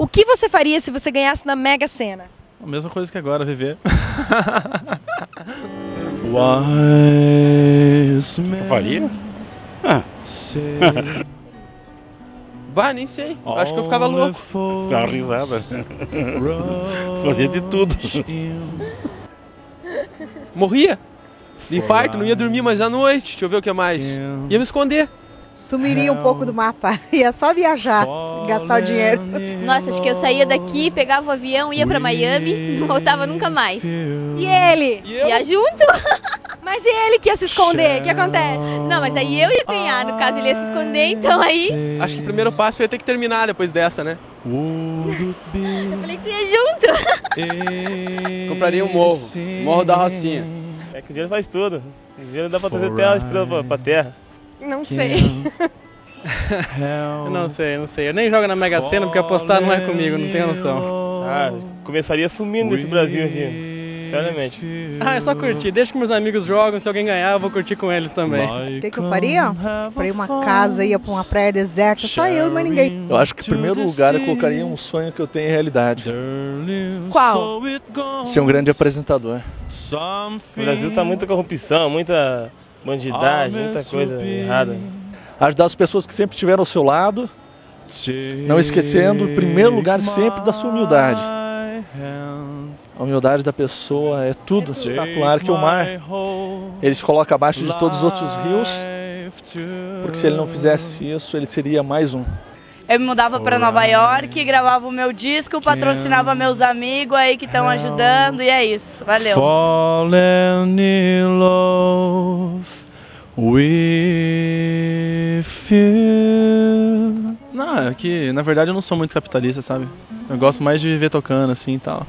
O que você faria se você ganhasse na Mega Sena? A mesma coisa que agora, viver. Você faria? Bah, nem sei. Acho que eu ficava louco. Ficava risada. Fazia de tudo. Morria. De infarto, não ia dormir mais à noite. Deixa eu ver o que mais. Ia me esconder. Sumiria um pouco do mapa. Ia só viajar, gastar o dinheiro. Nossa, acho que eu saía daqui, pegava o avião, ia pra Miami, não voltava nunca mais. E ele? Ia junto? Mas e ele que ia se esconder? O que acontece? Não, mas aí eu ia ganhar, no caso ele ia se esconder, então aí... Acho que o primeiro passo eu ia ter que terminar depois dessa, né? Eu falei que você ia junto. Compraria um morro da Rocinha. É que o dinheiro faz tudo. O dinheiro dá pra trazer até a estrela pra terra. Não sei. Eu não sei. Eu nem jogo na Mega Sena porque apostar não é comigo, não tenho noção. Começaria sumindo desse Brasil aqui. Sinceramente. É só curtir. Deixa que meus amigos jogam, se alguém ganhar eu vou curtir com eles também. O que eu faria? Faria uma casa, ia pra uma praia deserta, só eu e mais ninguém. Eu acho que em primeiro lugar eu colocaria um sonho que eu tenho em realidade. Qual? Ser um grande apresentador. O Brasil tá muita corrupção, muita bandidagem, muita coisa errada. Ajudar as pessoas que sempre estiveram ao seu lado, não esquecendo, em primeiro lugar, sempre da sua humildade. A humildade da pessoa é tudo espetacular, que o mar ele se coloca abaixo de todos os outros rios, porque se ele não fizesse isso, ele seria mais um. Eu me mudava para Nova York, gravava o meu disco, patrocinava meus amigos aí que estão ajudando, e é isso. Valeu. Falling in love with you. Não, é que na verdade eu não sou muito capitalista, sabe? Eu gosto mais de viver tocando assim e tal.